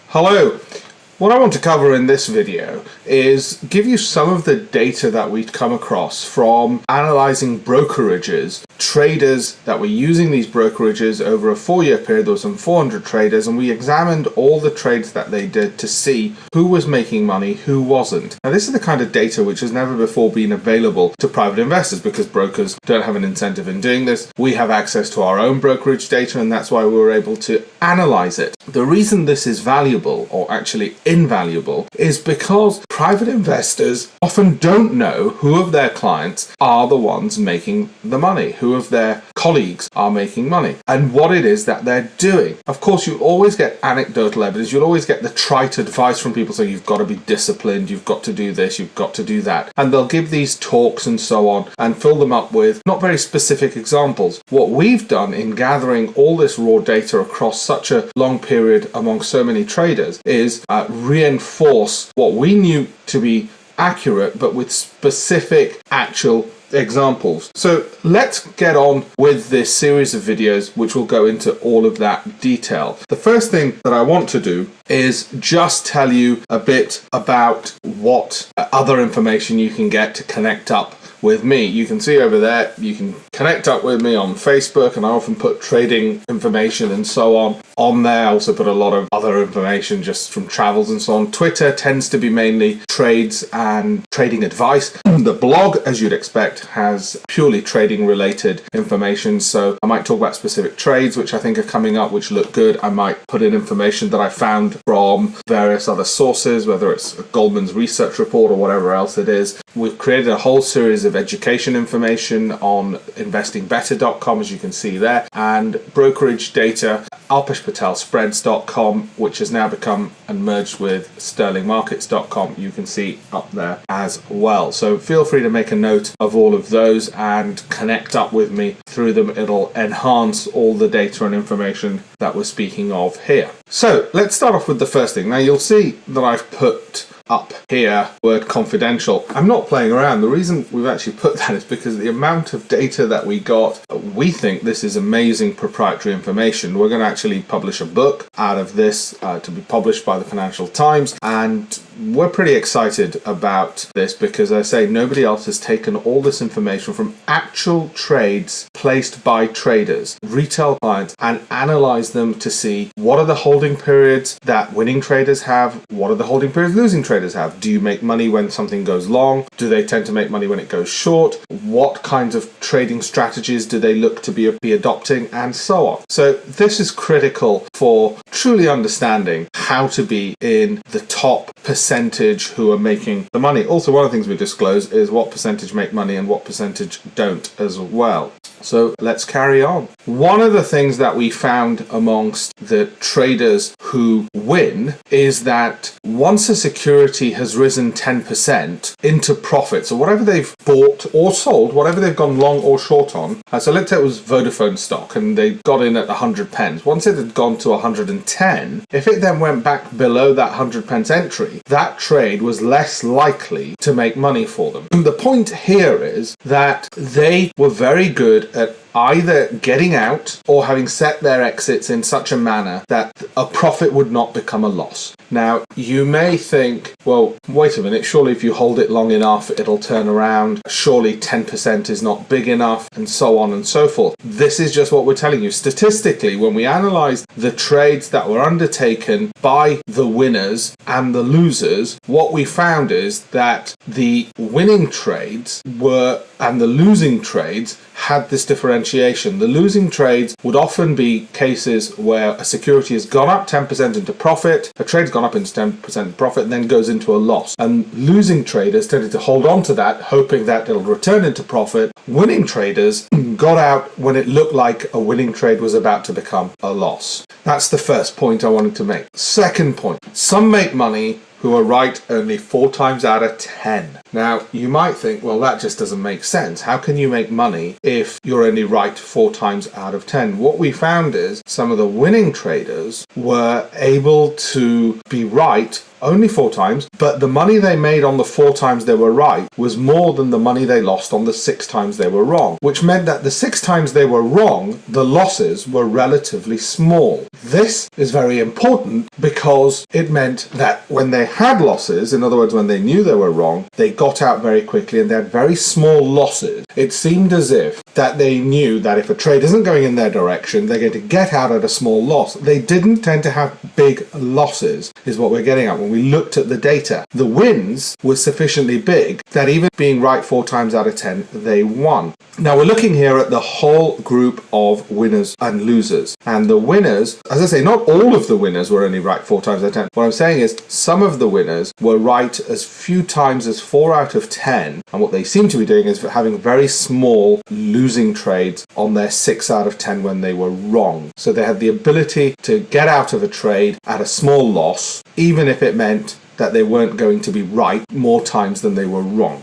Hello. What I want to cover in this video is give you some of the data that we've come across from analyzing brokerages, traders that were using these brokerages over a 4-year period. There were some 400 traders, and we examined all the trades that they did to see who was making money, who wasn't. Now, this is the kind of data which has never before been available to private investors because brokers don't have an incentive in doing this. We have access to our own brokerage data, and that's why we were able to analyze it. The reason this is valuable, or actually invaluable, is because private investors often don't know who of their clients are the ones making the money, who of their colleagues are making money, and what it is that they're doing. Of course, you always get anecdotal evidence, you'll always get the trite advice from people saying you've got to be disciplined, you've got to do this, you've got to do that, and they'll give these talks and so on and fill them up with not very specific examples. What we've done in gathering all this raw data across such a long period among so many traders is reinforce what we knew to be accurate, but with specific actual examples. So let's get on with this series of videos which will go into all of that detail. The first thing that I want to do is just tell you a bit about what other information you can get to connect up with me. You can see over there, you can connect up with me on Facebook, and I often put trading information and so on there. I also put a lot of other information just from travels and so on. Twitter tends to be mainly trades and trading advice. The blog, as you'd expect, has purely trading related information, so I might talk about specific trades which I think are coming up which look good. I might put in information that I found from various other sources, whether it's a Goldman's research report or whatever else it is. We've created a whole series of education information on Investing.Better.com, as you can see there, and brokerage data, Alpesh Patel Spreads.com, which has now become and merged with SterlingMarkets.com, you can see up there as well. So feel free to make a note of all of those and connect up with me through them. It'll enhance all the data and information that we're speaking of here. So let's start off with the first thing. Now you'll see that I've put up here word confidential. I'm not playing around. The reason we've actually put that is because the amount of data that we got, we think this is amazing proprietary information. We're going to actually publish a book out of this to be published by the Financial Times, and we're pretty excited about this because, as I say, nobody else has taken all this information from actual trades placed by traders, retail clients, and analyzed them to see what are the holding periods that winning traders have, what are the holding periods losing traders have. Do you make money when something goes long? Do they tend to make money when it goes short? What kinds of trading strategies do they look to be adopting, and so on. So this is critical for truly understanding how to be in the top percentage who are making the money. Also, one of the things we disclose is what percentage make money and what percentage don't as well. So let's carry on. One of the things that we found amongst the traders who win is that once a security has risen 10% into profit, so whatever they've bought or sold, whatever they've gone long or short on, so let's say it was Vodafone stock and they got in at 100 pence. Once it had gone to 110, if it then went back below that 100 pence entry, that trade was less likely to make money for them. And the point here is that they were very good at either getting out or having set their exits in such a manner that a profit would not become a loss. Now, you may think, well, wait a minute, surely if you hold it long enough, it'll turn around. Surely 10% is not big enough, and so on and so forth. This is just what we're telling you. Statistically, when we analyzed the trades that were undertaken by the winners and the losers, what we found is that the winning trades and the losing trades had this differentiation. The losing trades would often be cases where a security has gone up 10% into profit, a trade's gone up into 10% profit, and then goes into a loss. And losing traders tended to hold on to that, hoping that it'll return into profit. Winning traders got out when it looked like a winning trade was about to become a loss. That's the first point I wanted to make. Second point, some make money who are right only 4 times out of 10. Now, you might think, well, that just doesn't make sense. How can you make money if you're only right 4 times out of 10? What we found is some of the winning traders were able to be right only 4 times, but the money they made on the 4 times they were right was more than the money they lost on the 6 times they were wrong, which meant that the 6 times they were wrong, the losses were relatively small. This is very important because it meant that when they had losses, in other words, when they knew they were wrong, they got out very quickly and they had very small losses. It seemed as if that they knew that if a trade isn't going in their direction, they're going to get out at a small loss. They didn't tend to have big losses, is what we're getting at when we looked at the data. The wins were sufficiently big that even being right 4 times out of 10, they won. Now we're looking here at the whole group of winners and losers. And the winners, as I say, not all of the winners were only right 4 times out of 10. What I'm saying is some of the winners were right as few times as 4 out of 10. And what they seem to be doing is having very small losing trades on their 6 out of 10 when they were wrong. So they had the ability to get out of a trade at a small loss, even if it meant that they weren't going to be right more times than they were wrong.